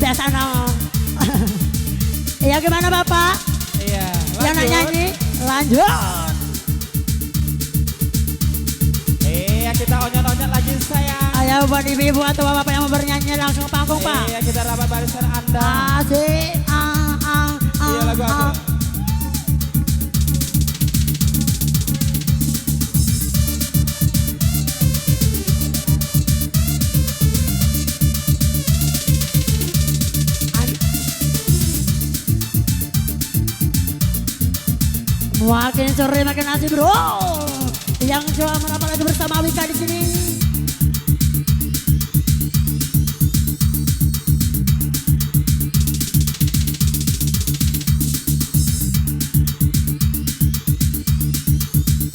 biasa dong. Iya gimana Bapak? Iya. Yang nak nyanyi? Lanjut. Iya kita onyon-onyon lagi sayang. Ayo buat ibu-ibu atau bapak yang mau bernyanyi langsung ke panggung Pak. Iya kita rapat barisan Anda. Asik. Iya lagu aku. Makin sore makin asik bro. Yang coba merapat lagi bersama Wika di sini.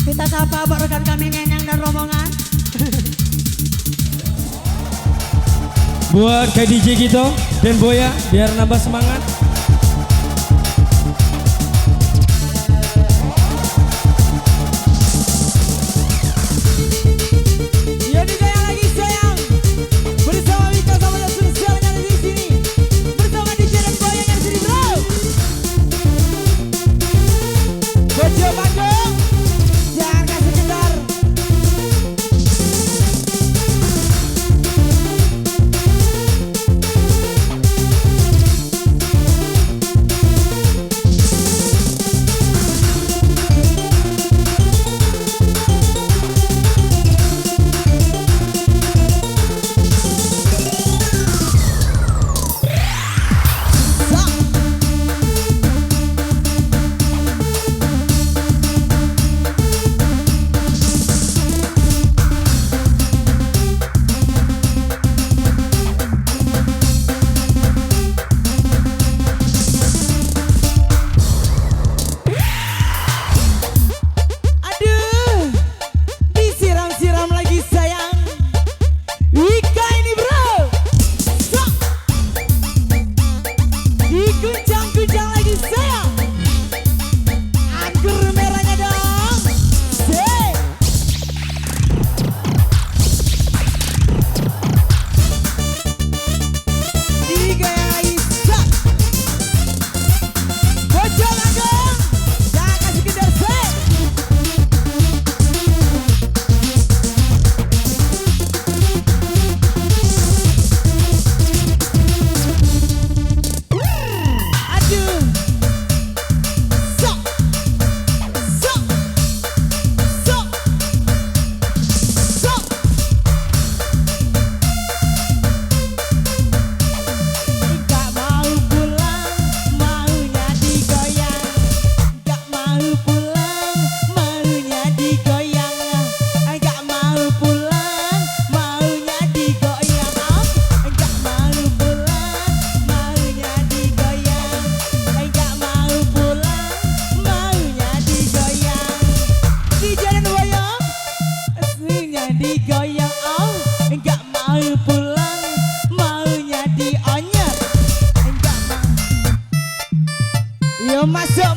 Kita sapa buat rekan kami Nenyang dan rombongan. Buat Kak DJ gitu dan Boya biar nambah semangat.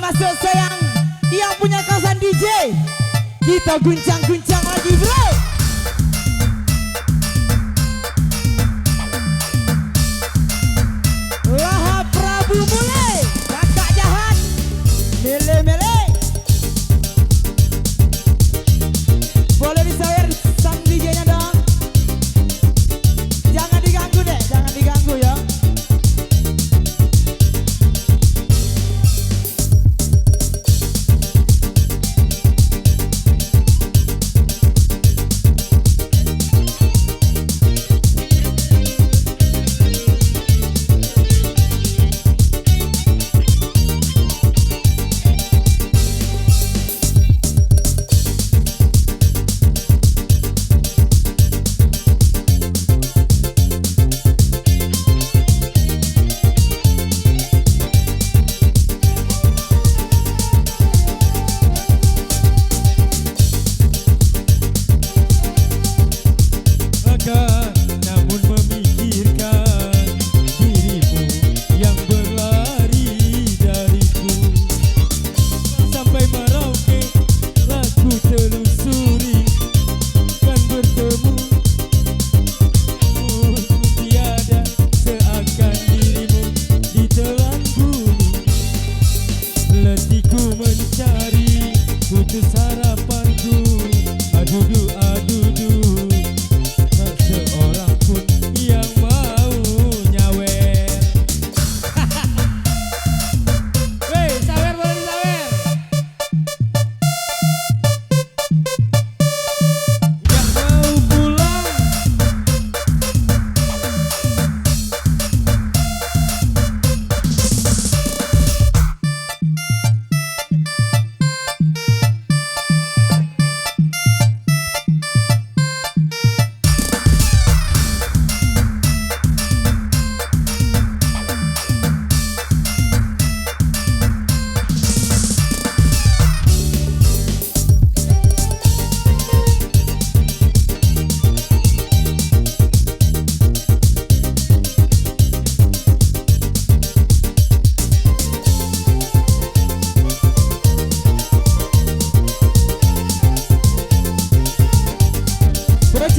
Masuk sayang, yang punya kawasan DJ, kita guncang-guncang lagi bro. Lahap Prabu mulai, kakak jahat, mele-mele. Boleh disawer sang DJ-nya dong. Jangan diganggu deh, jangan diganggu ya.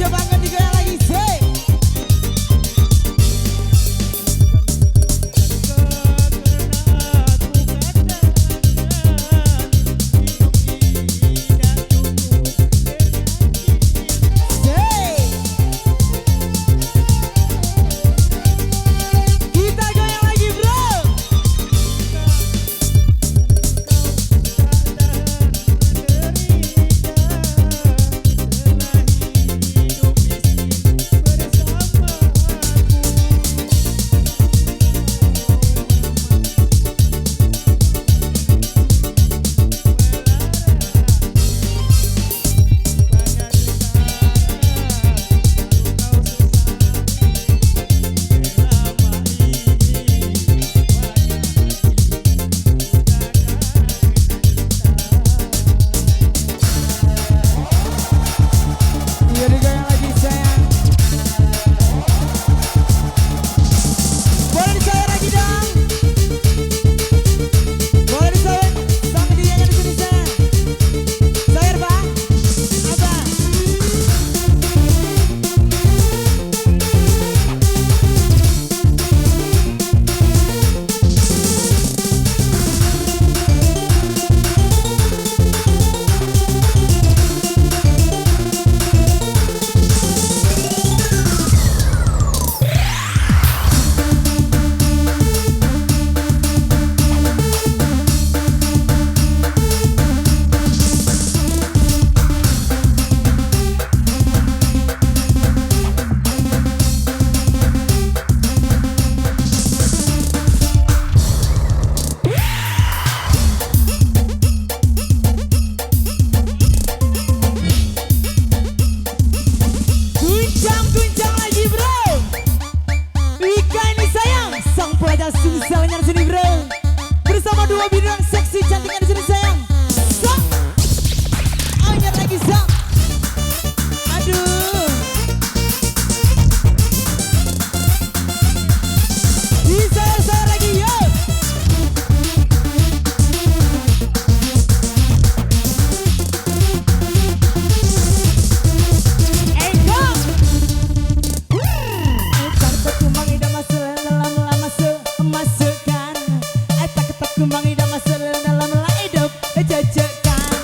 Dia bangga digoyang lagi say. Misalnya di sini bro, bersama dua bidang seksi cantiknya di sini sayang. Sok, anyar lagi sok. Aduh, bisa saya lagi yo. Kembang hidup masuk dalam hidup jajakan.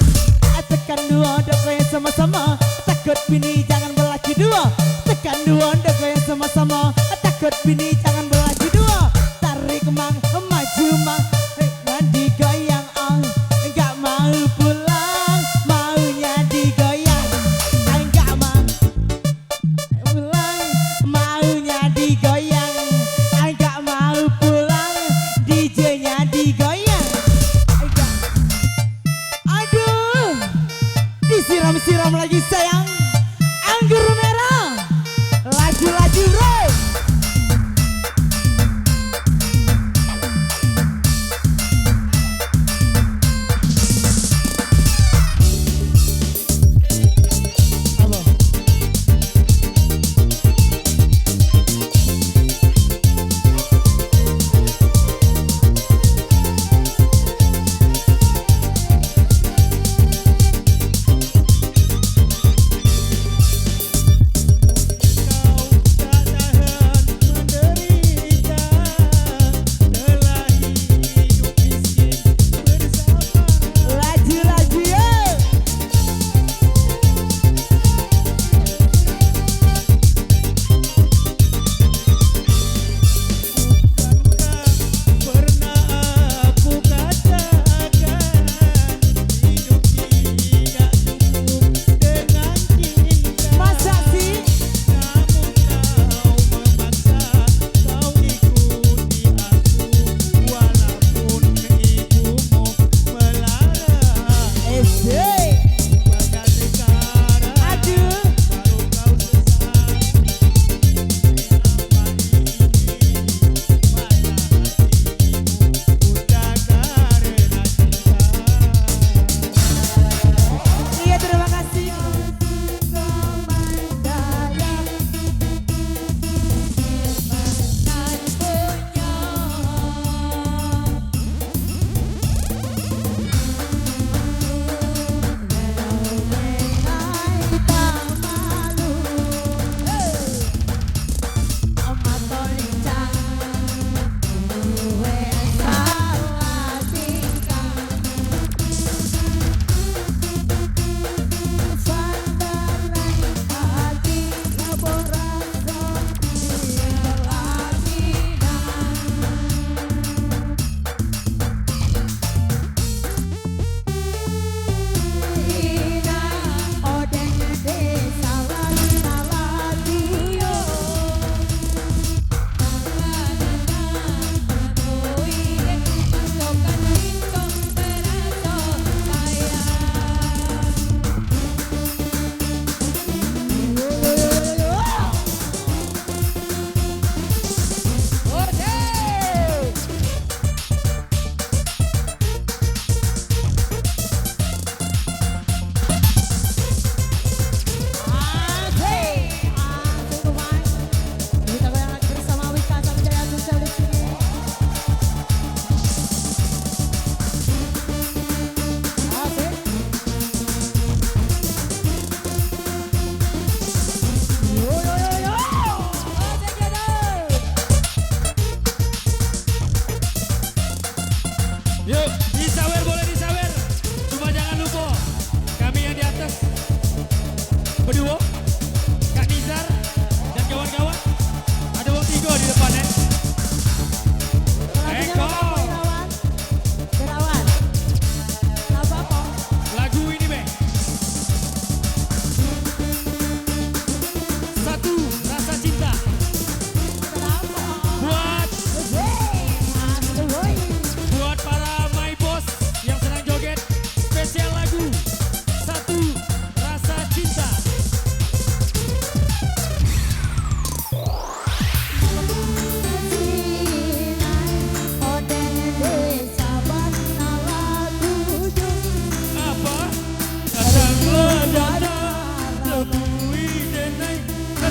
Tekan dua dok sama-sama, takut bini jangan berlaki dua. Tekan dua dok sama-sama, takut bini jangan berlaki dua. Tarik kembang maju mang, mandi goyang on, enggak mau pulang, maunya digoyang. Enggak mau pulang, maunya digoyang. Enggak mau pulang, DJ-nya digoyang. Aduh, disiram-siram lagi sayang. Anggur merah, laju-laju bro.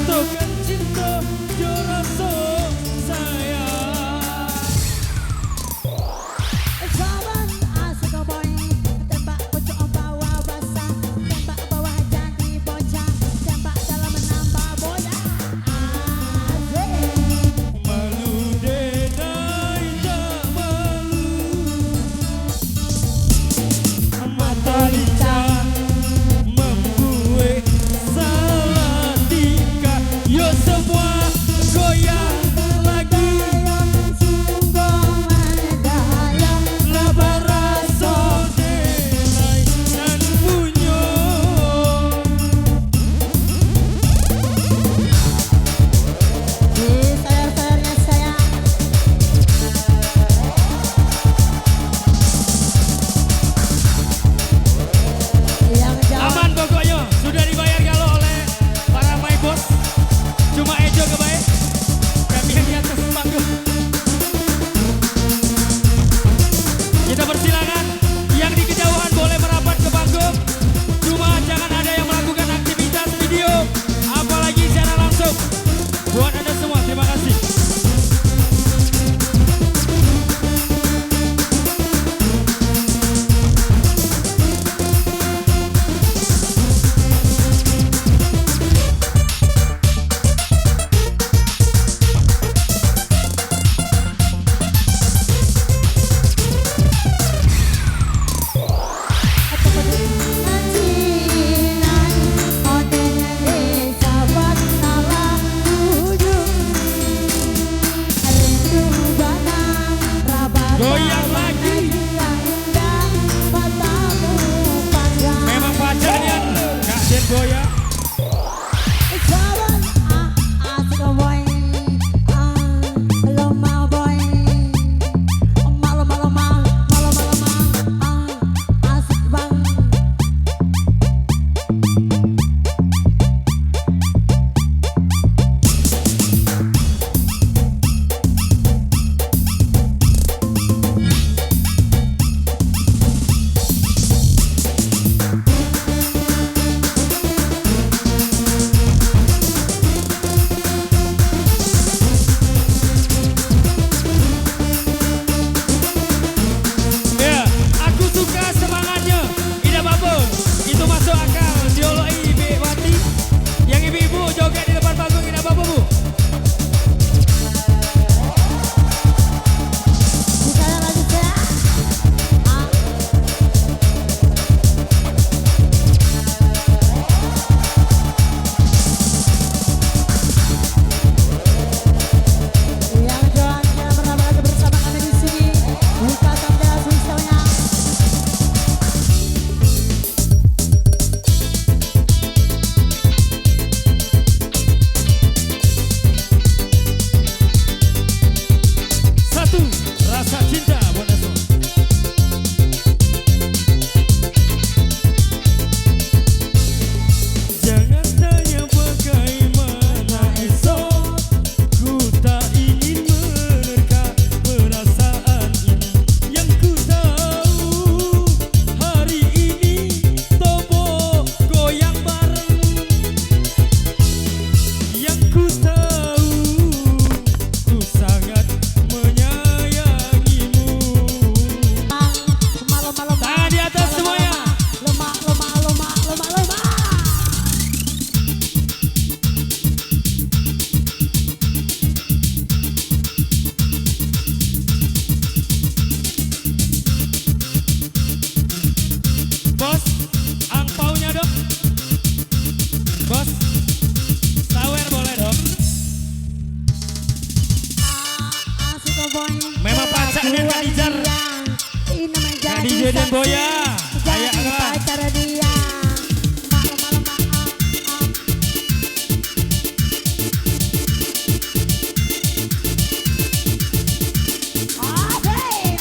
satukan cinta jo rasa sayang. Saban asik boy, tembak pocok bawah basah, tembak bawah jadi bocah, tembak dalam menambah boya. Asik. Malu denai tak malu, mata lincah membuat salah tingkah. Yo semua goyang lagi, lebar rasa denai dan bunyo. Di sayur-sayurnya saya. Yang jauh. Aman pokoknya, sudah dibayar kalau oleh para my boss. Cuma Ejo kebaik, kami yang di atas panggung. Kita persilakan, yang di kejauhan boleh merapat ke panggung. Cuma jangan ada yang melakukan aktivitas video, apalagi secara langsung. Buat Anda semua, terima kasih. Goyang lagi, memang pacarnya Kak Den Boya. Ya, aku suka semangatnya. Tidak apa-apa, itu masuk akal. Dioloi Ibu Wati, yang ibu-ibu joget di depan panggung, tidak apa-apa Bu. Yang jualnya pernah lagi bersama kami di sini. Buka sampai susahnya. Satu, rasa cinta buat esok. Jangan tanya bagaimana esok, ku tak ingin menerka perasaan ini. Yang ku tahu, hari ini tobo goyang bareng. Yang ku tahu, ku sangat menyayangimu. Malam-malam. Tangan di atas semuanya. Lemak. Bos, angpaunya dong. Bos, sawer boleh dong. Asik boy. Memang pacarnya Kak Nijar. Ini menjadi Kak DJ Den Boya. jadi Ayak lah. pacar dia. Malam-malam. Asik.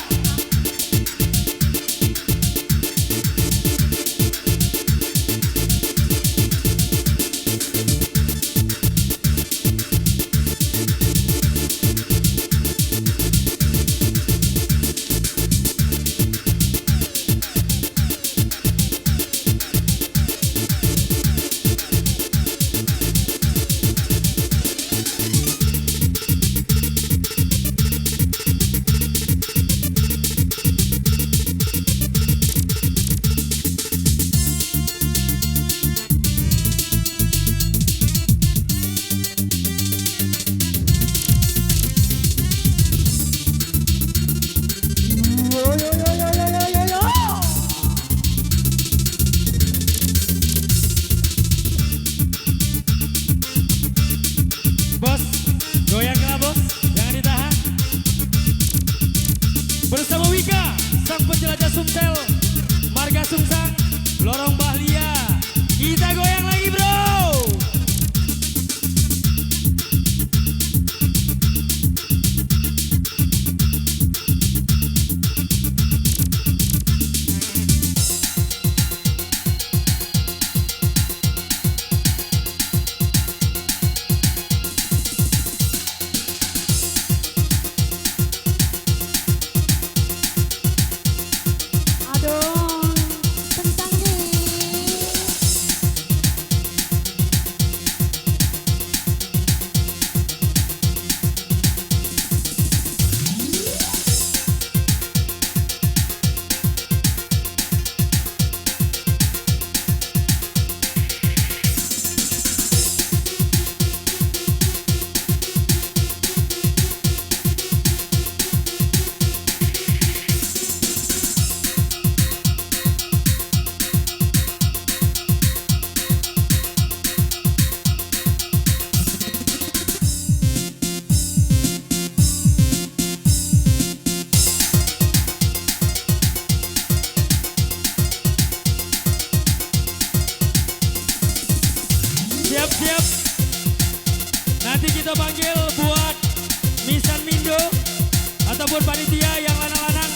ataupun panitia yang lanang-lanang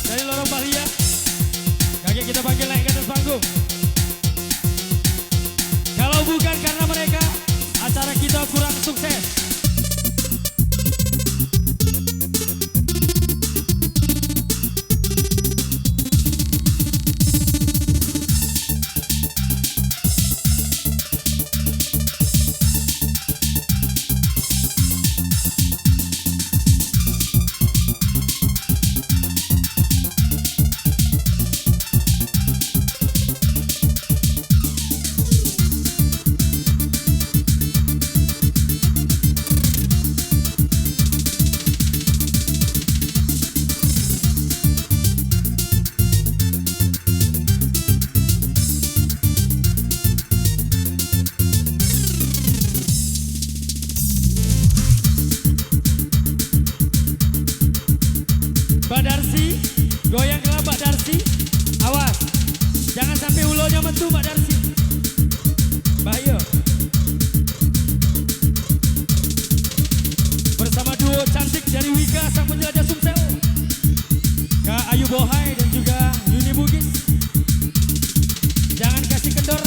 dari lorong Bahia. Kakek kita panggil naik ke atas panggung. Kalau bukan karena mereka, acara kita kurang sukses. Mbak Darsi, goyang ke Mbak Darsi. Awas, jangan sampai ulonya mentu Mbak Darsi. Bahaya. Bersama duo cantik dari Wika sang penjelajah Sumsel, Kak Ayu Bohai dan juga Yuni Bugis. Jangan kasih kendor.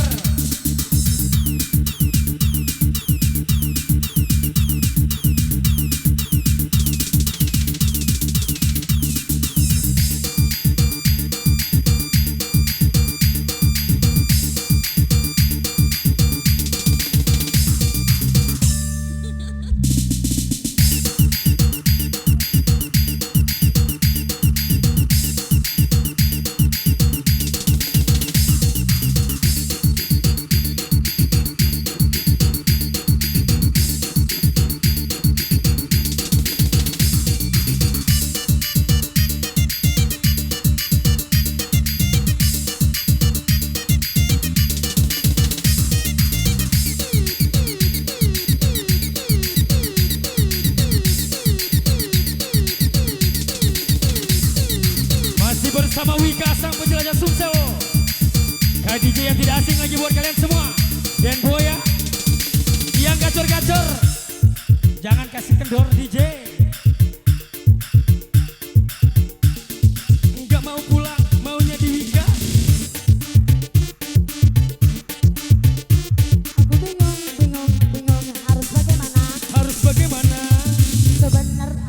Bersama Wika sang penjelajah Sumsel, Kak DJ yang tidak asing lagi buat kalian semua, dan Boya yang gacor-gacor. Jangan kasih kendor DJ. Enggak mau pulang, maunya di Wika. Aku bingung harus bagaimana? Harus bagaimana? Sebenarnya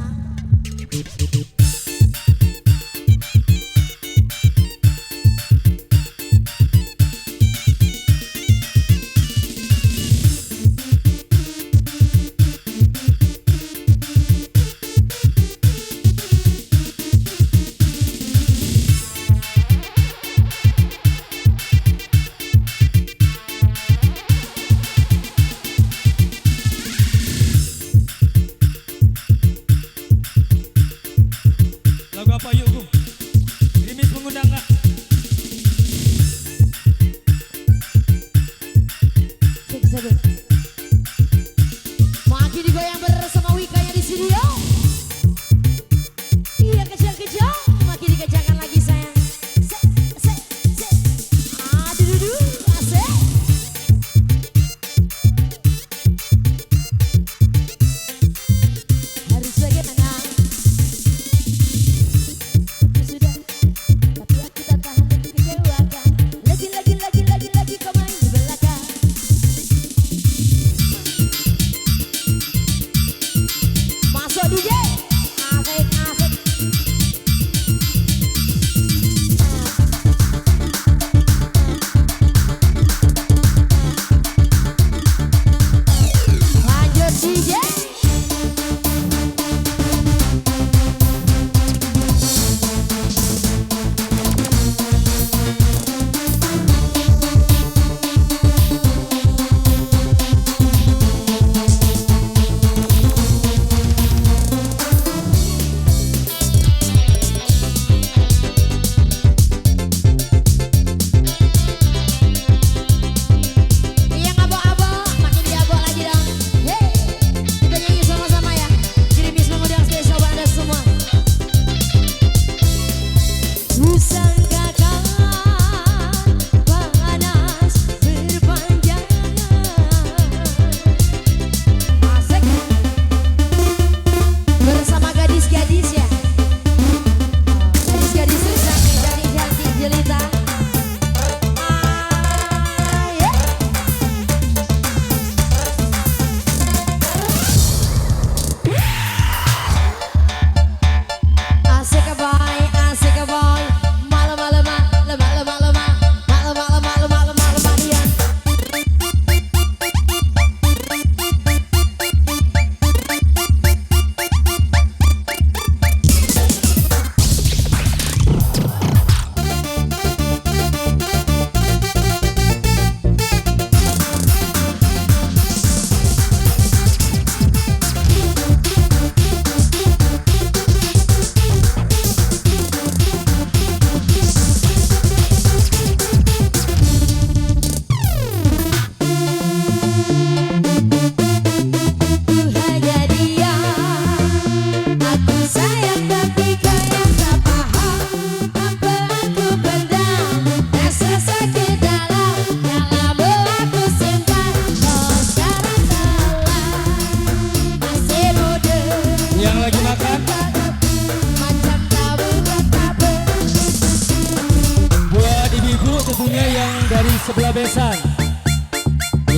sebelah besan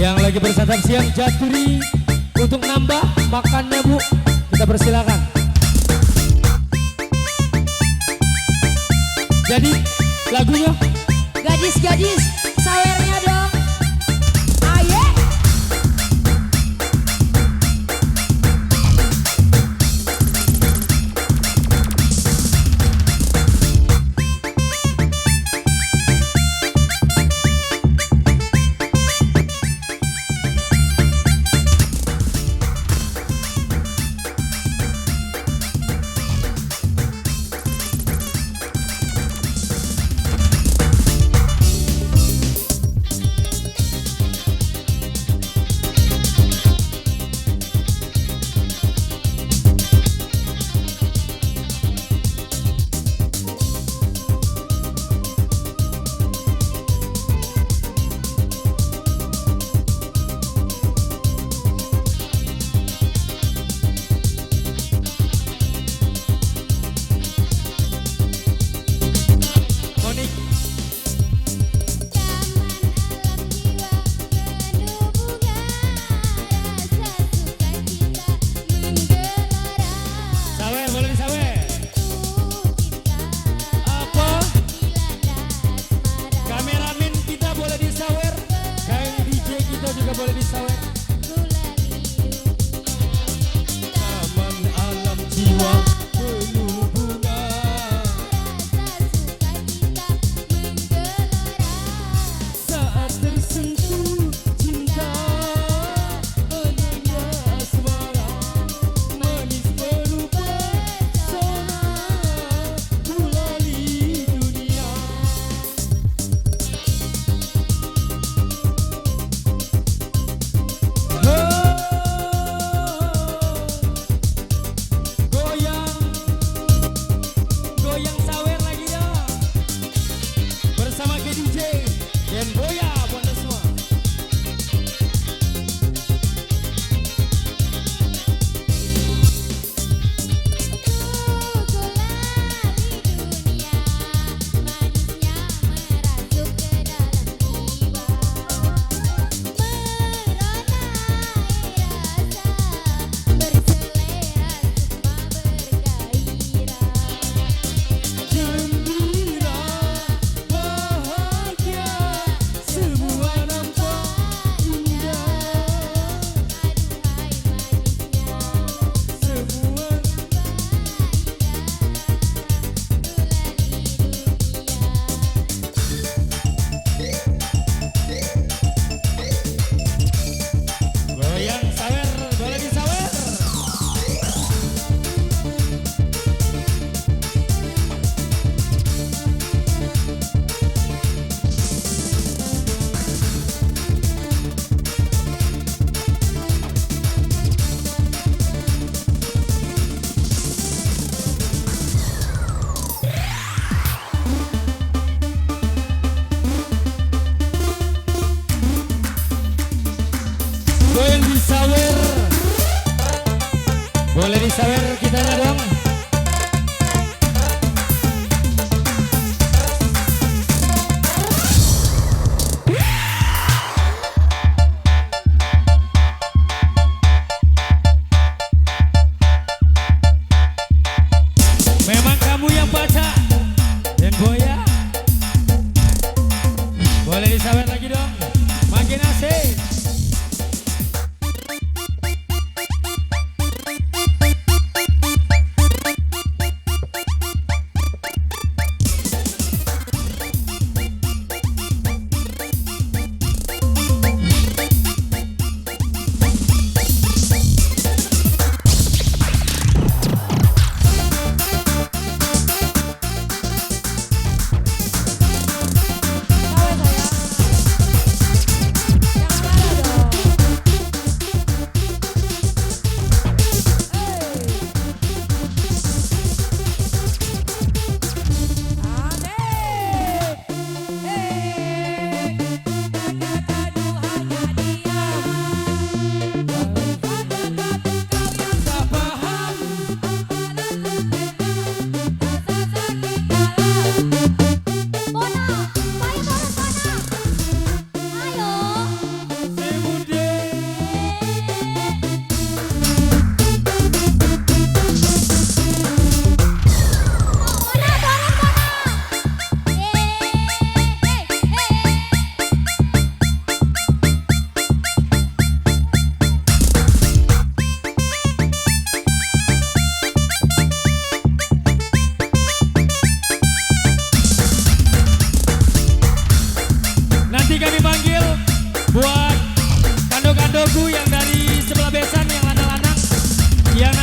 yang lagi bersantap siang jaturi untuk nambah makannya Bu, kita persilakan. Jadi lagunya Gadis-gadis, sawernya dong. Aye.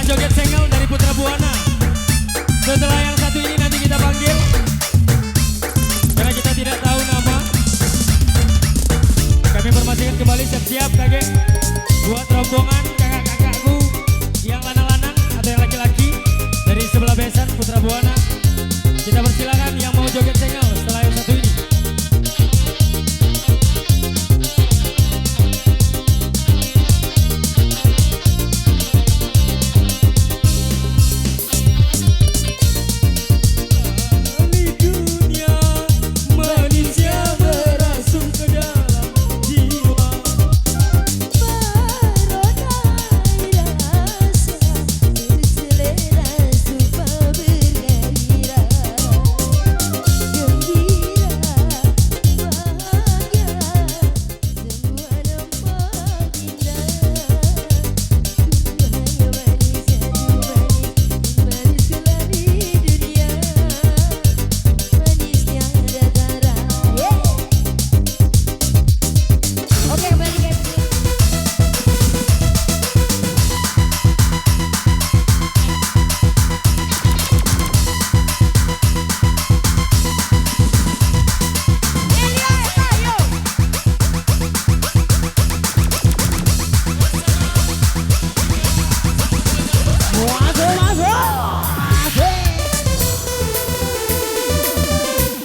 joget single dari Putra Buana. Setelah yang satu ini nanti kita panggil, karena kita tidak tahu nama. Kami informasikan kembali, siap-siap kakek buat rombongan kakak-kakakku yang lanang-lanang atau yang laki-laki dari sebelah besan Putra Buana. Kita persilakan yang mau joget single setelah yang satu ini.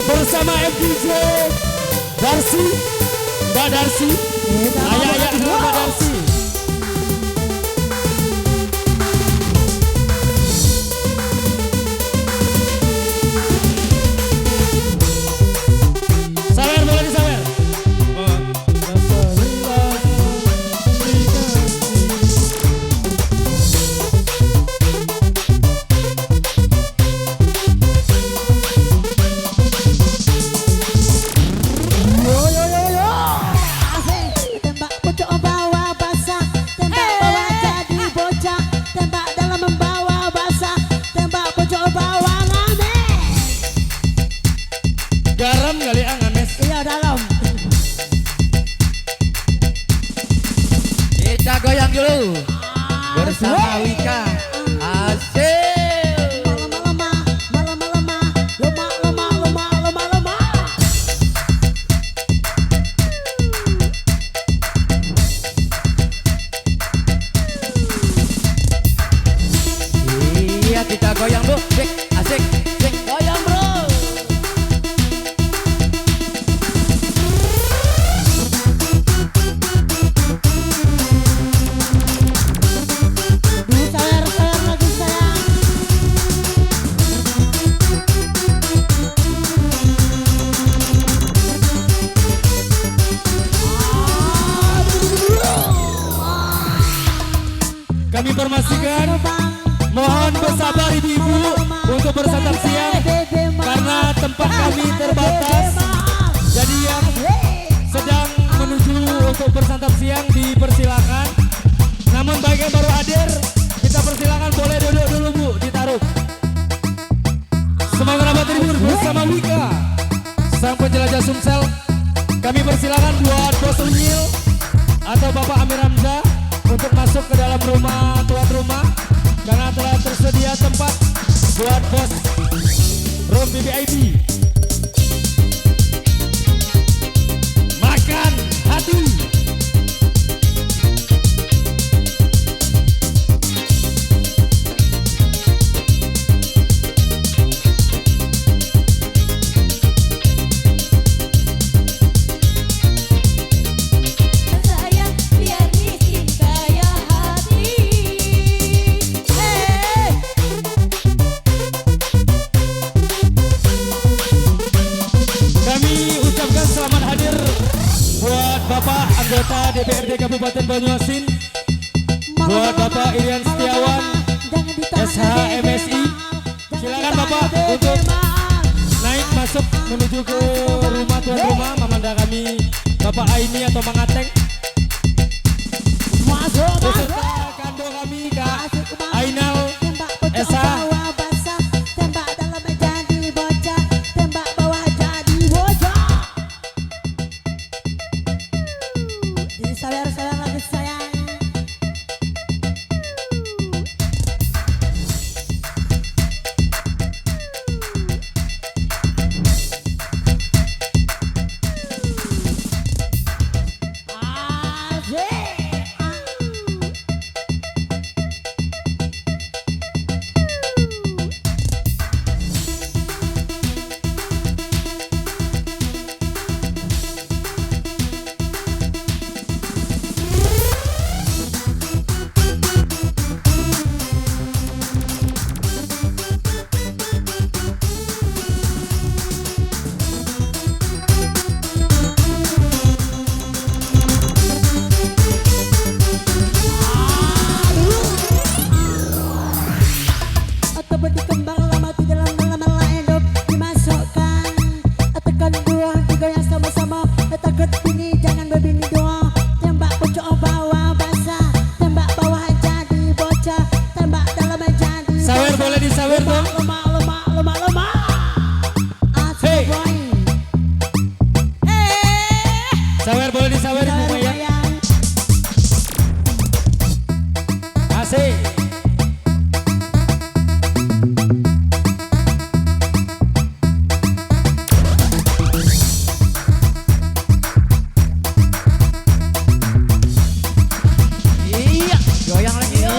Bersama FDJ Darsi, Mbak Darsi, ayah Mbak Darsi. Sawer, boleh disawer. Garam kali ngames. Iya dalam. Kita goyang dulu bersama Wika. Asik. Iya kita goyang bro, asik, asik, goyang bro. Kami informasikan, mohon bersabar ibu-ibu untuk bersantap siang karena tempat kami terbatas. Jadi yang sedang menuju untuk bersantap siang dipersilakan. Namun bagi yang baru hadir, kita persilakan boleh duduk dulu Bu, ditaruh. Semoga dapat terhibur bersama Wika, sang penjelajah Sumsel. Kami persilakan buat Bos Unyil atau Bapak Amir Hamzah untuk masuk ke dalam rumah tuan rumah karena telah tersedia tempat buat bos room VIP. Makan hati. Bapak anggota DPRD Kabupaten Banyuasin, buat Bapak Irian Setiawan, SH MSI, silakan Bapak untuk naik masuk menuju ke rumah tuan rumah Mamanda kami, Bapak Aini atau Mang Ateng. Beserta kando kami Kak Ainal, SH. sawer dong. Lemak. Asik Hey. boy. Sawer boleh disawer Bu Maya. Sayang. Asik. Iya, goyang lagi yo.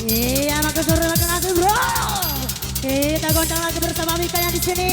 Iya, makin suruh makin asik bro. Kita goncang lagi bersama Mika yang di sini.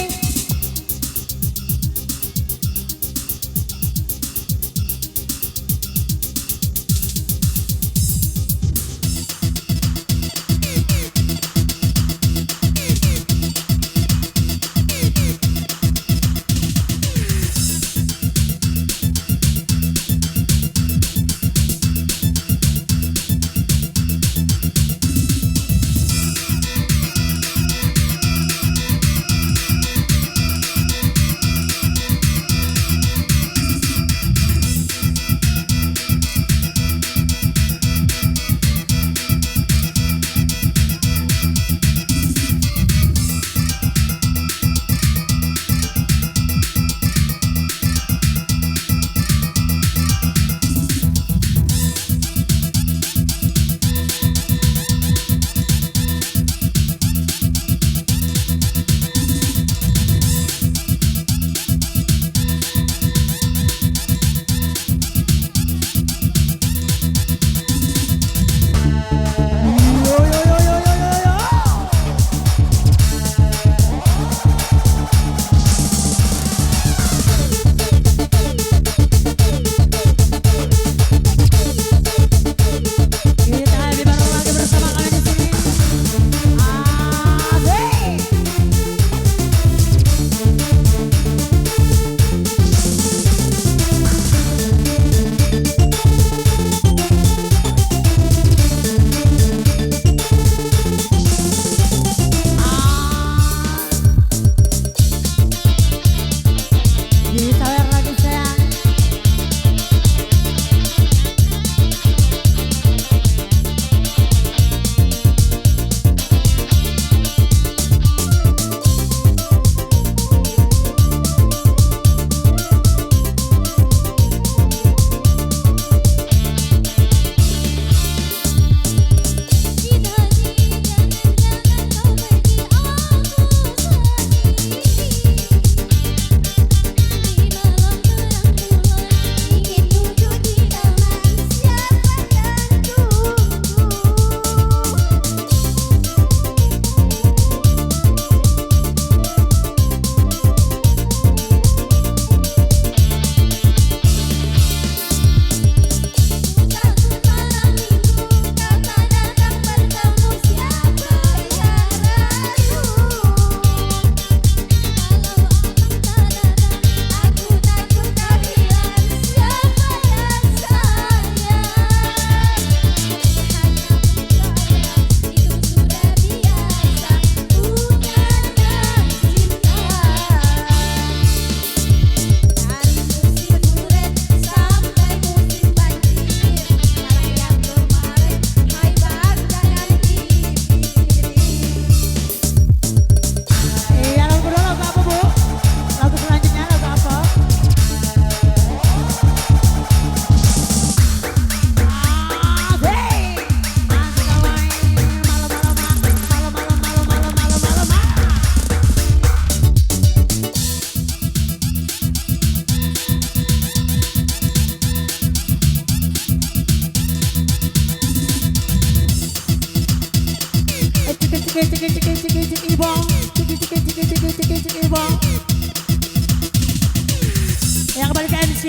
Yang kembali ke MC.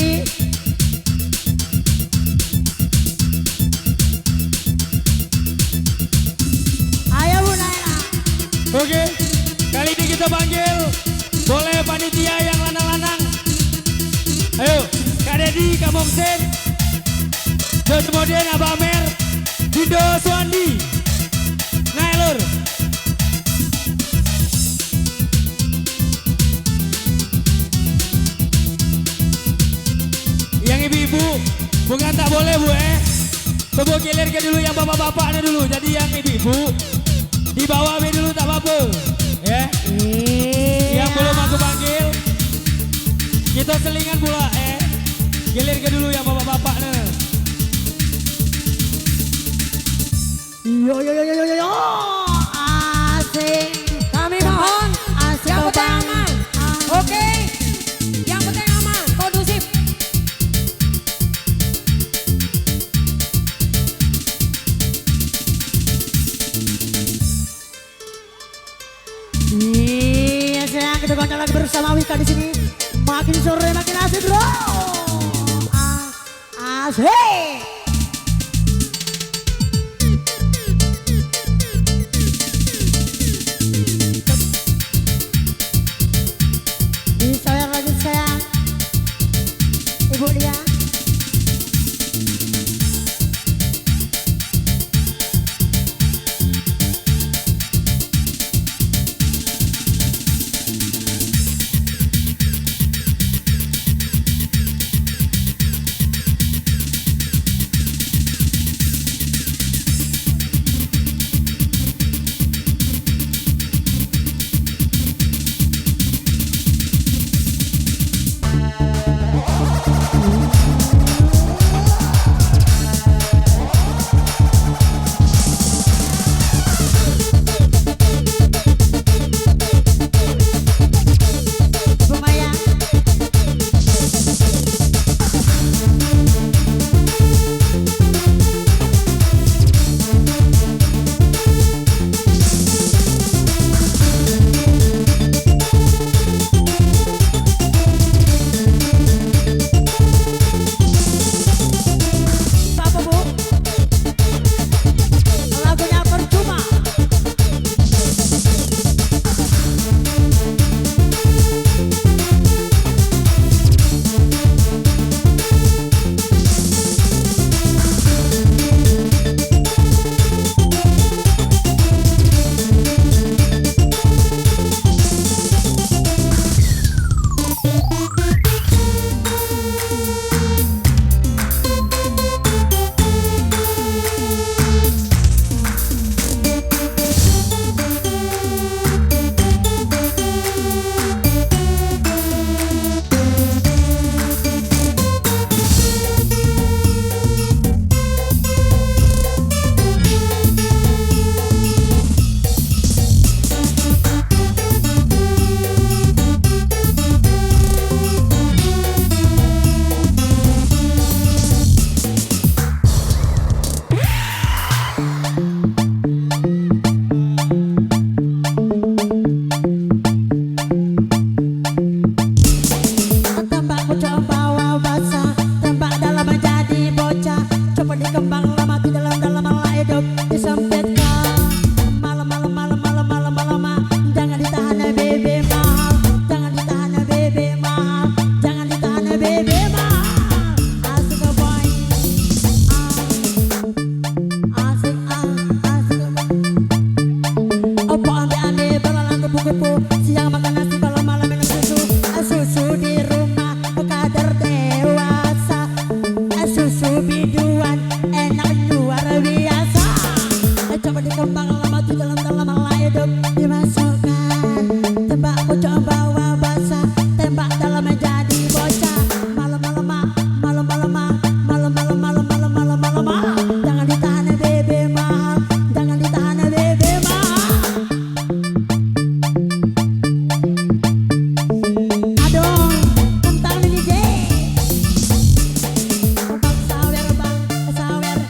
Ayo Bu Naila. Oke, kali ini kita panggil boleh panitia yang lanang-lanang. Ayo, Kak Dedi, Kak Momsen, John Moden, Abah Amer, Dindo Suandi, Nailur. Yang ibu-ibu, bukan tak boleh Bu Tunggu gilir ke dulu yang bapak-bapaknya dulu. Jadi yang ibu-ibu di bawah dulu tak apa-apa. Ya. Yang belum aku panggil, kita selingan pula gilir ke dulu yang bapak-bapaknya. Yo yo yo yo yo yo. Asik. Kami mohon Asik yang penting Bang. aman. Oke. Yang penting aman, kondusif. kocok lagi bersama Wika di sini. Makin sore makin asik bro. Asik. Disayang lagi sayang. Ibu Lia. Siang makan nasi, kalau malam minum susu. Susu di rumah kadar dewasa. Susu biduan enak luar biasa. Coba dikembang lama tuh dalam hidup dimasukkan. Tembak pocong bawah.